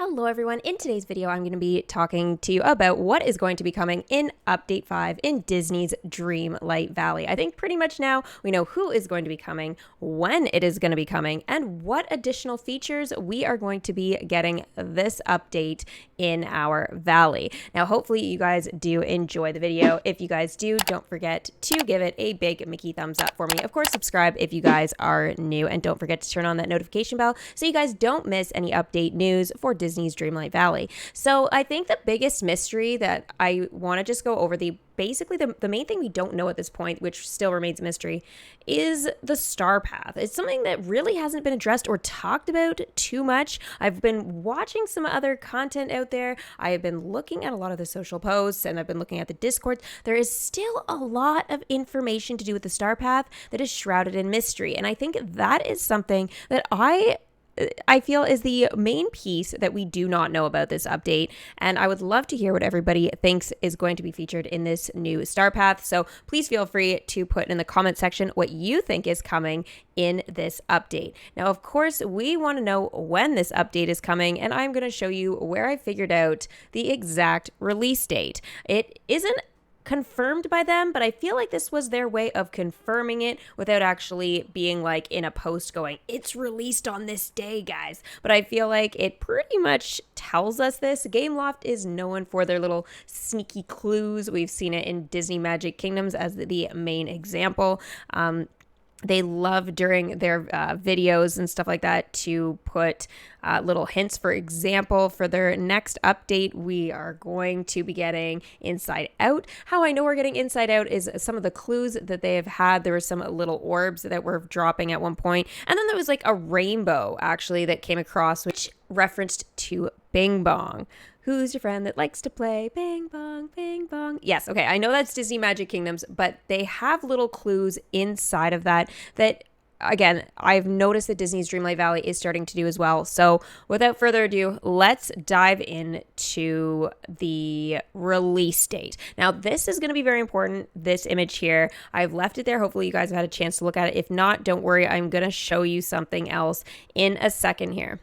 Hello everyone, in today's video I'm going to be talking to you about what is going to be coming in Update 5 in Disney's Dreamlight Valley. I think pretty much now we know who is going to be coming, when it is going to be coming, and what additional features we are going to be getting this update in our valley. Now hopefully you guys do enjoy the video. If you guys do, don't forget to give it a big Mickey thumbs up for me. Of course, subscribe if you guys are new, and don't forget to turn on that notification bell so you guys don't miss any update news for Disney's Dreamlight Valley. So I think the biggest mystery that I want to just go over, basically the main thing we don't know at this point, which still remains a mystery, is the star path. It's something that really hasn't been addressed or talked about too much. I've been watching some other content out there. I have been looking at a lot of the social posts, and I've been looking at the Discord. There is still a lot of information to do with the star path that is shrouded in mystery, and I think that is something that I feel is the main piece that we do not know about this update, and I would love to hear what everybody thinks is going to be featured in this new star path. So please feel free to put in the comment section what you think is coming in this update. Now, of course, we want to know when this update is coming, and I'm going to show you where I figured out the exact release date. It isn't confirmed by them, but I feel like this was their way of confirming it without actually being like in a post going, it's released on this day, guys. But I feel like it pretty much tells us this. Gameloft is known for their little sneaky clues. We've seen it in Disney Magic Kingdoms as the main example. They love during their videos and stuff like that to put little hints. For example, for their next update, we are going to be getting Inside Out. How I know we're getting Inside Out is some of the clues that they have had. There were some little orbs that were dropping at one point, and then there was like a rainbow actually that came across, which referenced to Bing Bong. Who's your friend that likes to play bing bong, bing bong? Yes, okay, I know that's Disney Magic Kingdoms, but they have little clues inside of that, again, I've noticed that Disney's Dreamlight Valley is starting to do as well. So without further ado, let's dive into the release date. Now, this is going to be very important, this image here. I've left it there. Hopefully you guys have had a chance to look at it. If not, don't worry. I'm going to show you something else in a second here.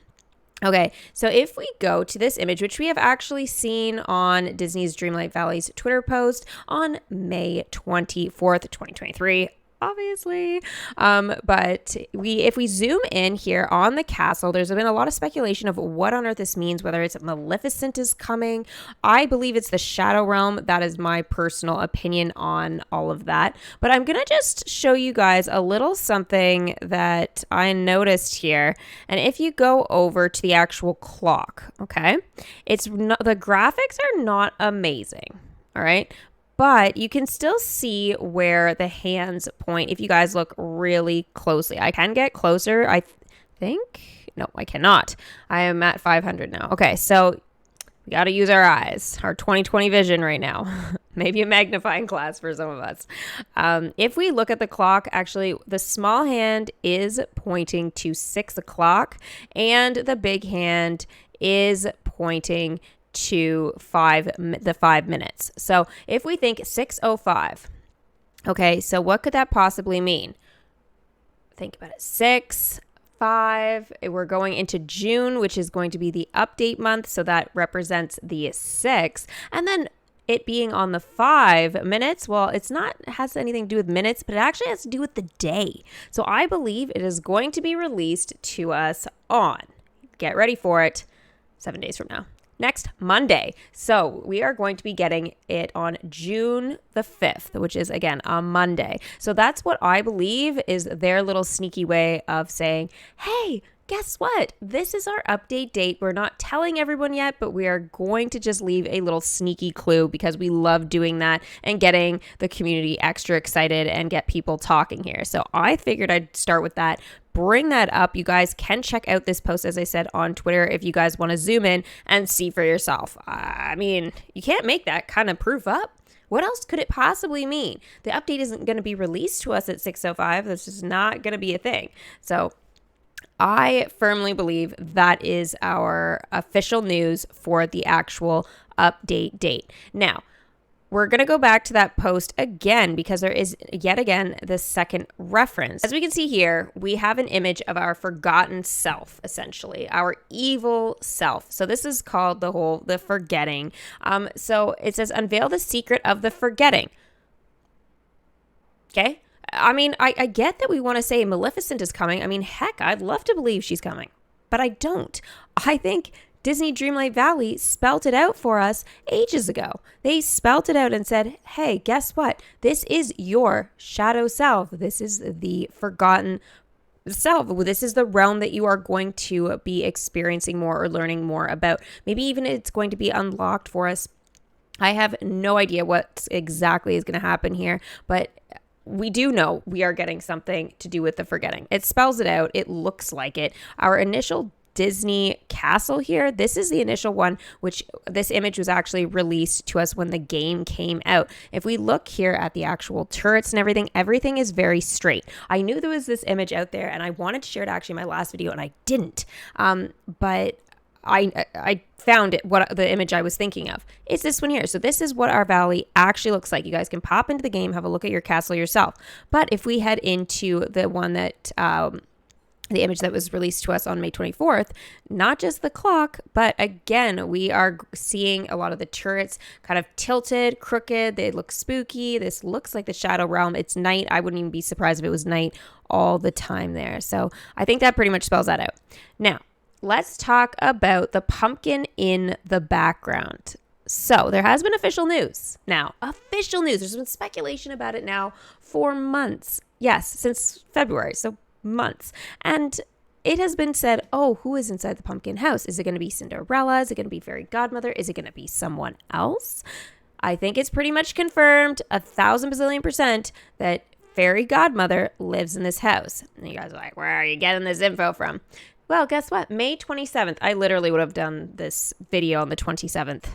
Okay, so if we go to this image, which we have actually seen on Disney's Dreamlight Valley's Twitter post on May 24th, 2023, obviously. But if we zoom in here on the castle, there's been a lot of speculation of what on earth this means, whether it's Maleficent is coming. I believe it's the Shadow Realm. That is my personal opinion on all of that. But I'm going to just show you guys a little something that I noticed here. And if you go over to the actual clock, okay, the graphics are not amazing. All right. But you can still see where the hands point if you guys look really closely. I can get closer, I think. No, I cannot. I am at 500 now. Okay, so we got to use our eyes, our 20/20 vision right now. Maybe a magnifying glass for some of us. If we look at the clock, actually, the small hand is pointing to 6 o'clock, and the big hand is pointing to the 5 minutes. So if we think 6:05, okay, so what could that possibly mean? Think about it. 6, 5, we're going into June, which is going to be the update month, so that represents the 6, and then it being on the 5 minutes, well, it has anything to do with minutes, but it actually has to do with the day. So I believe it is going to be released to us on, get ready for it, 7 days from now. Next Monday. So we are going to be getting it on June the 5th, which is, again, a Monday. So that's what I believe is their little sneaky way of saying, hey, guess what? This is our update date. We're not telling everyone yet, but we are going to just leave a little sneaky clue because we love doing that and getting the community extra excited and get people talking here. So I figured I'd start with that. Bring that up. You guys can check out this post, as I said, on Twitter if you guys want to zoom in and see for yourself. I mean, you can't make that kind of proof up. What else could it possibly mean? The update isn't going to be released to us at 6:05. That's just not going to be a thing. So I firmly believe that is our official news for the actual update date. Now, we're going to go back to that post again because there is yet again the second reference. As we can see here, we have an image of our forgotten self, essentially, our evil self. So this is called the forgetting. So it says, unveil the secret of the forgetting. Okay. I mean, I get that we want to say Maleficent is coming. I mean, heck, I'd love to believe she's coming, but I don't. I think Disney Dreamlight Valley spelt it out for us ages ago. They spelt it out and said, hey, guess what? This is your shadow self. This is the forgotten self. This is the realm that you are going to be experiencing more or learning more about. Maybe even it's going to be unlocked for us. I have no idea what exactly is going to happen here, but we do know we are getting something to do with the forgetting. It spells it out. It looks like it. Our initial Disney castle here, this is the initial one, which this image was actually released to us when the game came out. If we look here at the actual turrets and everything is very straight. I knew there was this image out there and I wanted to share it actually in my last video and I didn't, but I found it, what the image I was thinking of. It's this one here. So this is what our valley actually looks like. You guys can pop into the game, have a look at your castle yourself. But if we head into the one that the image that was released to us on May 24th, not just the clock, but again, we are seeing a lot of the turrets kind of tilted, crooked. They look spooky. This looks like the Shadow Realm. It's night. I wouldn't even be surprised if it was night all the time there. So I think that pretty much spells that out. Now, let's talk about the pumpkin in the background. So there has been official news. Now, official news. There's been speculation about it now for months. Yes, since February. So months. And it has been said, oh, who is inside the pumpkin house? Is it going to be Cinderella? Is it going to be Fairy Godmother? Is it going to be someone else? I think it's pretty much confirmed 1,000 bazillion % that Fairy Godmother lives in this house. And you guys are like, where are you getting this info from? Well, guess what? May 27th. I literally would have done this video on the 27th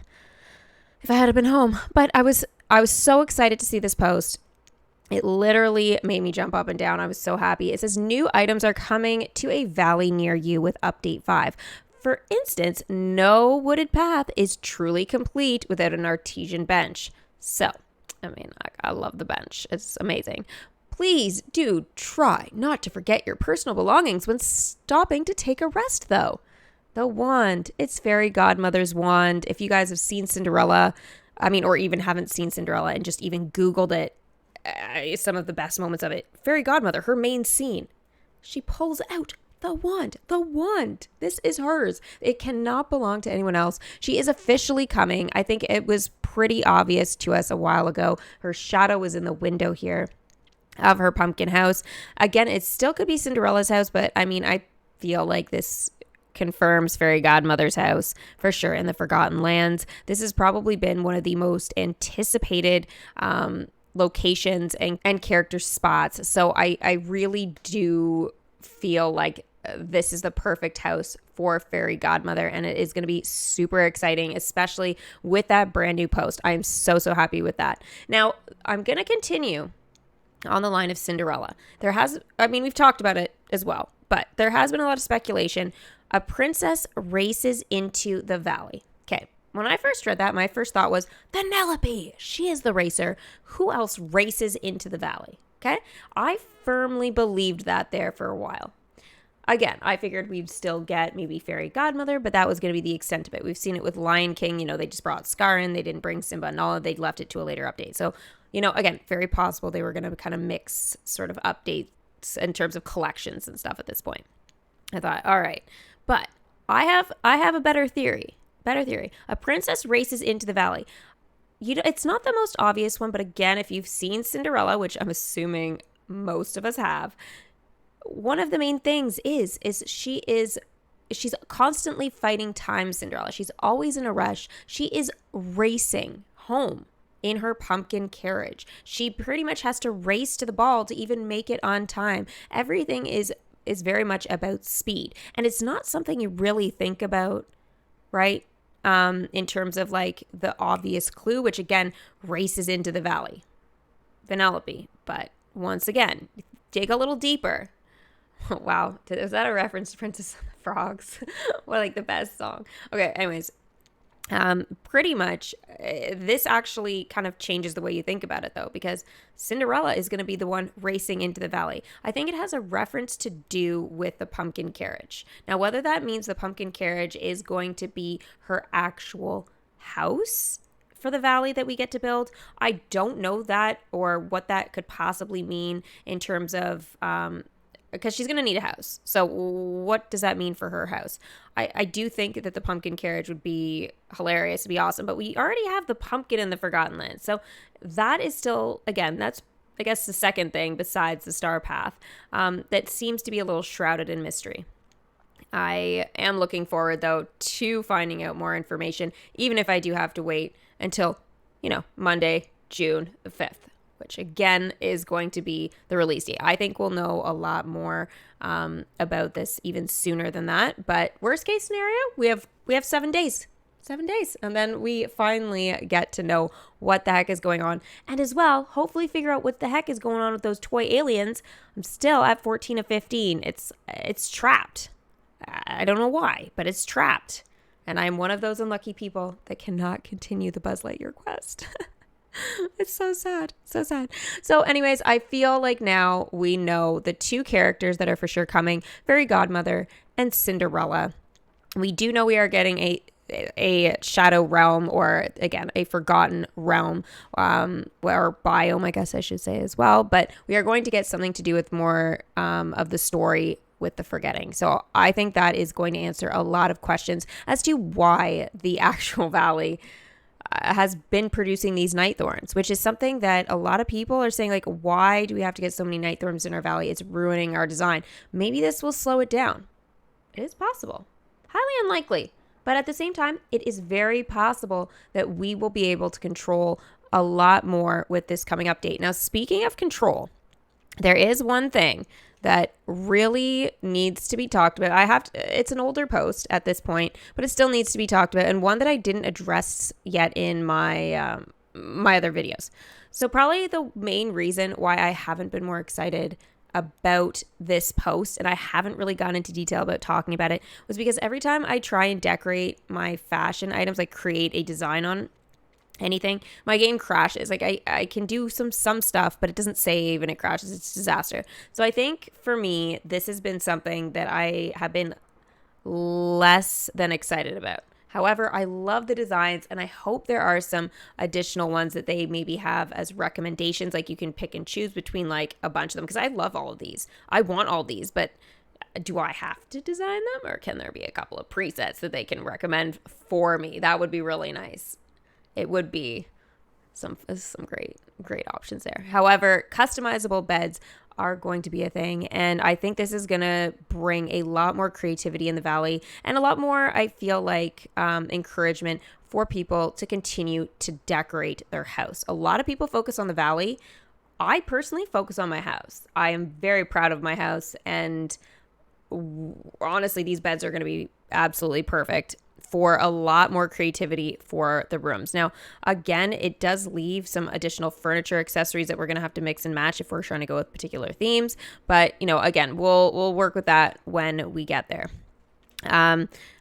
if I had been home. But I was so excited to see this post. It literally made me jump up and down. I was so happy. It says new items are coming to a valley near you with update 5. For instance, no wooded path is truly complete without an artesian bench. So, I mean, I love the bench. It's amazing. Please do try not to forget your personal belongings when stopping to take a rest, though. The wand. It's Fairy Godmother's wand. If you guys have seen Cinderella, or even haven't seen Cinderella and just even Googled it, some of the best moments of it. Fairy Godmother, her main scene. She pulls out the wand. The wand. This is hers. It cannot belong to anyone else. She is officially coming. I think it was pretty obvious to us a while ago. Her shadow was in the window here of her pumpkin house. Again, it still could be Cinderella's house, but I feel like this confirms Fairy Godmother's house for sure in the Forgotten Lands. This has probably been one of the most anticipated locations and character spots. So I really do feel like this is the perfect house for Fairy Godmother, and it is going to be super exciting, especially with that brand new post. I am so happy with that. Now, I'm going to continue on the line of Cinderella. We've talked about it as well, but there has been a lot of speculation. A princess races into the valley. Okay. When I first read that, my first thought was, Penelope, she is the racer. Who else races into the valley? Okay. I firmly believed that there for a while. Again, I figured we'd still get maybe Fairy Godmother, but that was going to be the extent of it. We've seen it with Lion King. They just brought Scar in. They didn't bring Simba and Nala. They left it to a later update. So, again, very possible they were going to kind of mix sort of updates in terms of collections and stuff at this point. I thought, all right, but I have a better theory. A princess races into the valley. It's not the most obvious one, but again, if you've seen Cinderella, which I'm assuming most of us have, one of the main things is she's constantly fighting time, Cinderella. She's always in a rush. She is racing home in her pumpkin carriage. She pretty much has to race to the ball to even make it on time. Everything is very much about speed. And it's not something you really think about, right? In terms of like the obvious clue, which again, races into the valley. Penelope. But once again, dig a little deeper. Wow. Is that a reference to Princess and the Frogs? Well, like the best song. Okay. Anyways, Pretty much, this actually kind of changes the way you think about it, though, because Cinderella is going to be the one racing into the valley. I think it has a reference to do with the pumpkin carriage. Now, whether that means the pumpkin carriage is going to be her actual house for the valley that we get to build, I don't know that, or what that could possibly mean in terms of because she's going to need a house. So what does that mean for her house? I do think that the pumpkin carriage would be hilarious, to be awesome, but we already have the pumpkin in the Forgotten Land. So that is still, again, that's, I guess, the second thing besides the star path that seems to be a little shrouded in mystery. I am looking forward, though, to finding out more information, even if I do have to wait until, Monday, June the 5th. Which again is going to be the release date. I think we'll know a lot more about this even sooner than that. But worst case scenario, we have 7 days. 7 days. And then we finally get to know what the heck is going on. And as well, hopefully figure out what the heck is going on with those toy aliens. I'm still at 14 of 15. It's trapped. I don't know why, but it's trapped. And I'm one of those unlucky people that cannot continue the Buzz Lightyear quest. It's so sad. So sad. So anyways, I feel like now we know the two characters that are for sure coming, Fairy Godmother and Cinderella. We do know we are getting a shadow realm, or again, a forgotten realm, or biome, I guess I should say as well. But we are going to get something to do with more of the story with the forgetting. So I think that is going to answer a lot of questions as to why the actual valley has been producing these night thorns, which is something that a lot of people are saying, like, why do we have to get so many night thorns in our valley? It's ruining our design. Maybe this will slow it down. It is possible. Highly unlikely. But at the same time, it is very possible that we will be able to control a lot more with this coming update. Now, speaking of control, there is one thing that really needs to be talked about. It's an older post at this point, but it still needs to be talked about, and one that I didn't address yet in my my other videos. So probably the main reason why I haven't been more excited about this post, and I haven't really gone into detail about talking about it, was because every time I try and decorate my fashion items, like create a design on anything, my game crashes. Like I can do some stuff, but it doesn't save and it crashes. It's a disaster. So I think for me, this has been something that I have been less than excited about. However, I love the designs, and I hope there are some additional ones that they maybe have as recommendations. Like you can pick and choose between like a bunch of them, because I love all of these. I want all these, but do I have to design them, or can there be a couple of presets that they can recommend for me? That would be really nice. It would be some great options there. However, customizable beds are going to be a thing, and I think this is going to bring a lot more creativity in the valley, and a lot more, I feel like, encouragement for people to continue to decorate their house. A lot of people focus on the valley. I personally focus on my house. I am very proud of my house, and honestly, these beds are going to be absolutely perfect for a lot more creativity for the rooms. Now, again, it does leave some additional furniture accessories that we're going to have to mix and match if we're trying to go with particular themes. But, again, we'll work with that when we get there.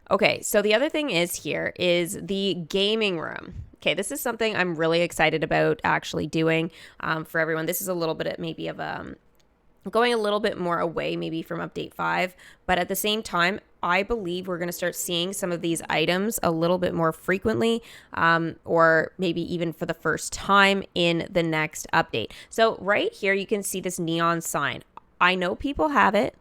Okay, so the other thing is the gaming room. Okay, this is something I'm really excited about actually doing for everyone. This is a little bit maybe of going a little bit more away maybe from update 5, but at the same time, I believe we're going to start seeing some of these items a little bit more frequently, or maybe even for the first time in the next update. So right here, you can see this neon sign. I know people have it.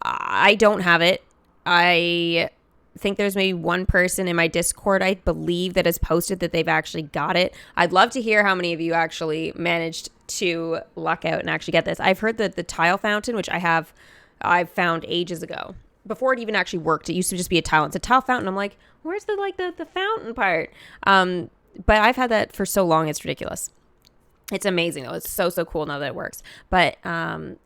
I don't have it. I think there's maybe one person in my Discord, I believe, that has posted that they've actually got it. I'd love to hear how many of you actually managed to luck out and actually get this. I've heard that the tile fountain, which I've found ages ago, before it even actually worked. It used to just be a tile. It's a tile fountain. I'm like, where's the fountain part? But I've had that for so long, it's ridiculous. It's amazing though. It's so cool now that it works. But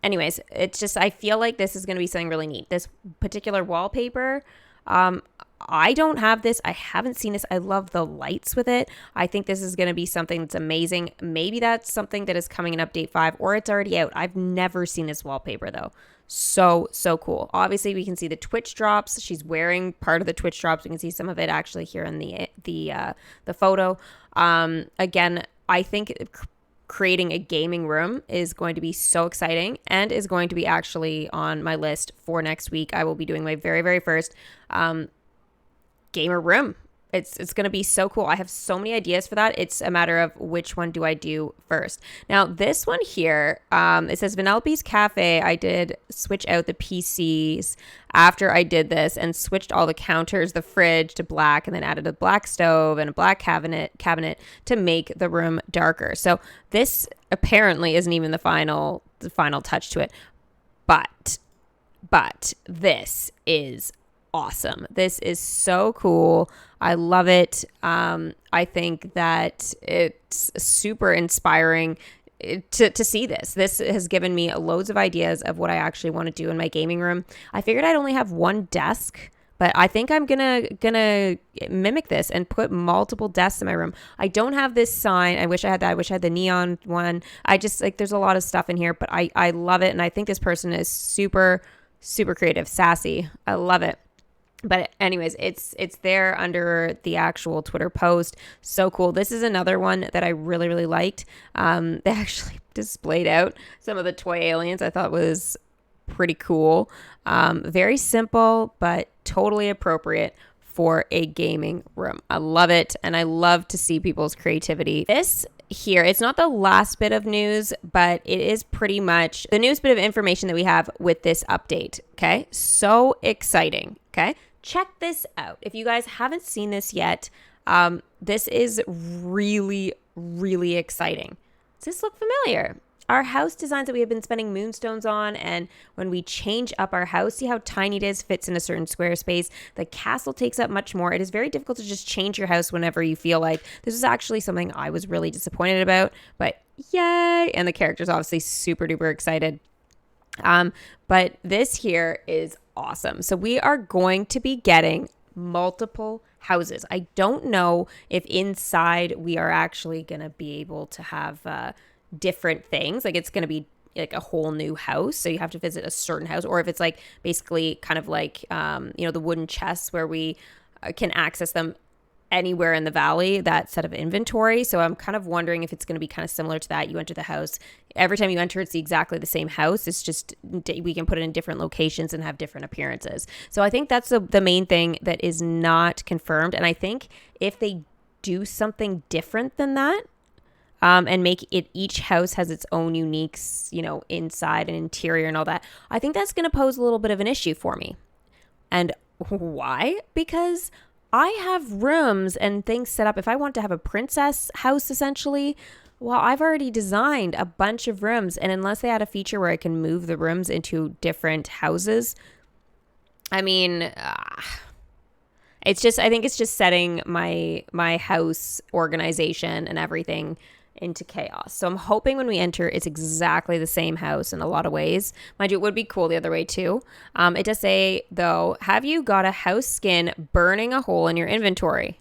anyways, it's just, I feel like this is going to be something really neat. This particular wallpaper, I don't have this. I haven't seen this. I love the lights with it. I think this is going to be something that's amazing. Maybe that's something that is coming in update 5, or it's already out. I've never seen this wallpaper though. So cool. Obviously, we can see the Twitch drops. She's wearing part of the Twitch drops. We can see some of it actually here in the photo. Again, I think creating a gaming room is going to be so exciting and is going to be actually on my list for next week. I will be doing my very first gamer room. It's going to be so cool. I have so many ideas for that. It's a matter of which one do I do first. Now, this one here, it says Vanellope's Cafe. I did switch out the PCs after I did this and switched all the counters, the fridge to black, and then added a black stove and a black cabinet to make the room darker. So this apparently isn't even the final touch to it. But this is awesome. This is so cool. I love it. I think that it's super inspiring to see this. This has given me loads of ideas of what I actually want to do in my gaming room. I figured I'd only have one desk, but I think I'm gonna mimic this and put multiple desks in my room. I don't have this sign. I wish I had that. I wish I had the neon one. I just there's a lot of stuff in here, but I love it, and I think this person is super creative, sassy. I love it. But anyways, it's there under the actual Twitter post. So cool. This is another one that I really liked. They actually displayed out some of the toy aliens. I thought was pretty cool. Very simple, but totally appropriate for a gaming room. I love it. And I love to see people's creativity. This here, it's not the last bit of news, but it is pretty much the newest bit of information that we have with this update. Okay. So exciting. Okay. Check this out. If you guys haven't seen this yet, this is really exciting. Does this look familiar? Our house designs that we have been spending moonstones on, and when we change up our house, see how tiny it is, fits in a certain square space. The castle takes up much more. It is very difficult to just change your house whenever you feel like. This is actually something I was really disappointed about, but yay! And the character's obviously super duper excited. But this here is awesome. So we are going to be getting multiple houses. I don't know if inside we are actually going to be able to have different things. Like it's going to be like a whole new house. So you have to visit a certain house, or if it's like basically kind of like, the wooden chests where we can access them anywhere in the valley, that set of inventory. So I'm kind of wondering if it's going to be kind of similar to that. You enter the house. Every time you enter, it's exactly the same house. It's just we can put it in different locations and have different appearances. So I think that's the main thing that is not confirmed. And I think if they do something different than that, and make it, each house has its own unique, inside and interior and all that, I think that's going to pose a little bit of an issue for me. And why? Because I have rooms and things set up. If I want to have a princess house, essentially, well, I've already designed a bunch of rooms. And unless they add a feature where I can move the rooms into different houses, I mean, I think it's just setting my house organization and everything into chaos. So I'm hoping when we enter, it's exactly the same house in a lot of ways. Mind you, it would be cool the other way too. It does say, though, have you got a house skin burning a hole in your inventory?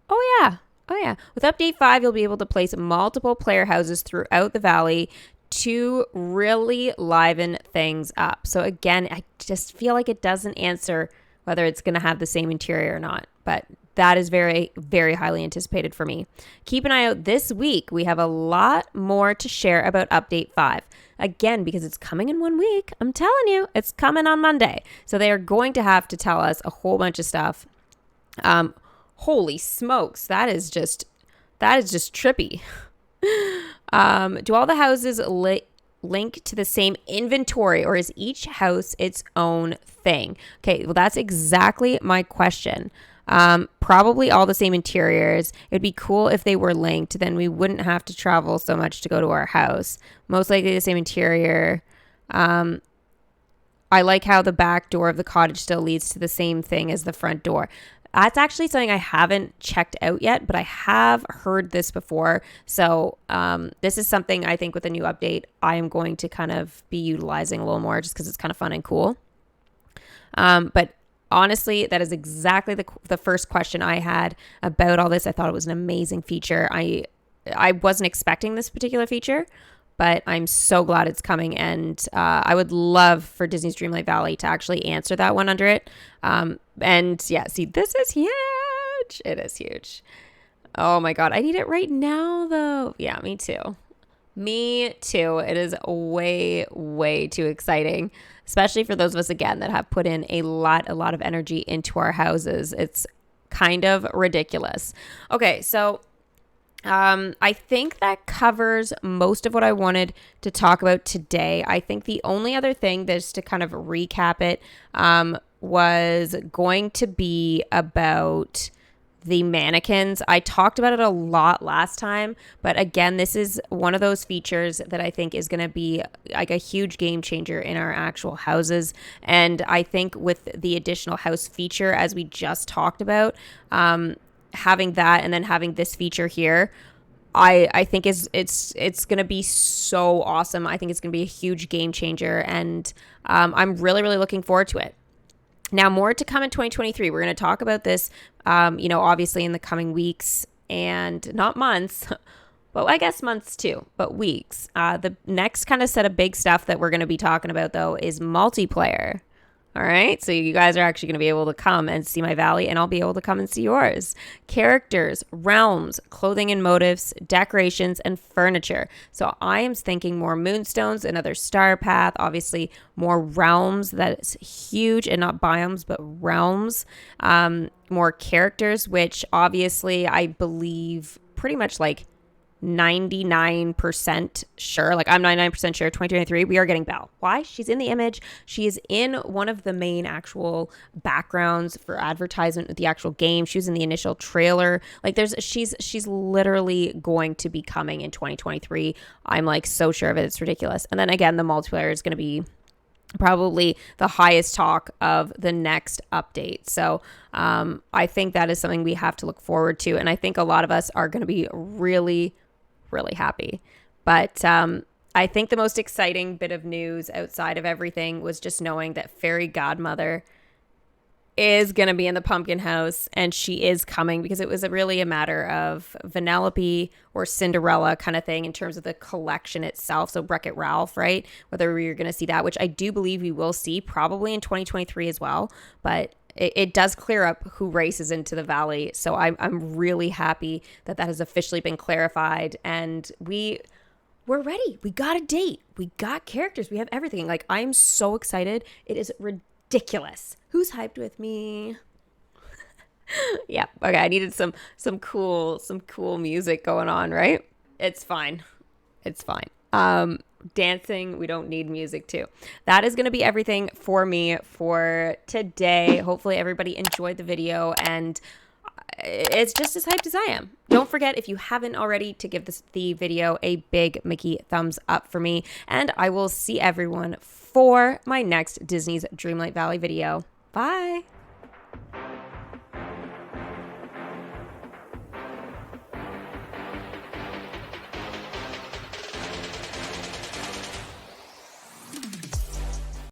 Oh yeah. With Update 5, you'll be able to place multiple player houses throughout the valley to really liven things up. So again, I just feel like it doesn't answer whether it's going to have the same interior or not, but that is very highly anticipated for me. Keep an eye out this week. We have a lot more to share about Update 5. Again, because it's coming in 1 week, I'm telling you, it's coming on Monday. So they are going to have to tell us a whole bunch of stuff. Holy smokes, that is just trippy. Do all the houses link to the same inventory, or is each house its own thing? Okay, well, that's exactly my question. Probably all the same interiors. It'd be cool if they were linked, then we wouldn't have to travel so much to go to our house. Most likely the same interior. I like how the back door of the cottage still leads to the same thing as the front door. That's actually something I haven't checked out yet, but I have heard this before. So this is something I think with a new update, I am going to kind of be utilizing a little more just because it's kind of fun and cool. But honestly, that is exactly the first question I had about all this. I thought it was an amazing feature. I wasn't expecting this particular feature, but I'm so glad it's coming. And I would love for Disney's Dreamlight Valley to actually answer that one under it. And yeah, see, this is huge. It is huge. Oh my God. I need it right now, though. Yeah, me too. Me too. It is way, way too exciting, especially for those of us, again, that have put in a lot of energy into our houses. It's kind of ridiculous. Okay, so I think that covers most of what I wanted to talk about today. I think the only other thing, just to kind of recap it, was going to be about the mannequins. I talked about it a lot last time, but again, this is one of those features that I think is going to be like a huge game changer in our actual houses. And I think with the additional house feature, as we just talked about, having that and then having this feature here, I think it's going to be so awesome. I think it's going to be a huge game changer, and I'm really looking forward to it. Now, more to come in 2023. We're going to talk about this, obviously in the coming weeks and not months, but I guess months too, but weeks. The next kind of set of big stuff that we're going to be talking about, though, is multiplayer. All right, so you guys are actually going to be able to come and see my valley, and I'll be able to come and see yours. Characters, realms, clothing and motifs, decorations, and furniture. So I am thinking more moonstones, another star path, obviously more realms. That's huge, and not biomes, but realms. More characters, which obviously I believe pretty much like 99% sure, like I'm 99% sure 2023 we are getting Belle. Why? She's in the image. She is in one of the main actual backgrounds for advertisement with the actual game. She was in the initial trailer. Like she's literally going to be coming in 2023. I'm like so sure of it. It's ridiculous. And then again, the multiplayer is going to be probably the highest talk of the next update. So I think that is something we have to look forward to. And I think a lot of us are going to be really happy. But I think the most exciting bit of news outside of everything was just knowing that Fairy Godmother is going to be in the pumpkin house, and she is coming, because it was really a matter of Vanellope or Cinderella kind of thing in terms of the collection itself. So Wreck-It Ralph, right? Whether we're going to see that, which I do believe we will see probably in 2023 as well. But it does clear up who races into the valley. So I'm really happy that has officially been clarified, and we're ready. We got a date. We got characters. We have everything. Like, I'm so excited. It is ridiculous. Who's hyped with me? Yeah. Okay. I needed some cool music going on, right? It's fine. Dancing, we don't need music too. That is going to be everything for me for today. Hopefully everybody enjoyed the video, and it's just as hyped as I am. Don't forget, if you haven't already, to give the video a big Mickey thumbs up for me, and I will see everyone for my next Disney's Dreamlight Valley video. Bye.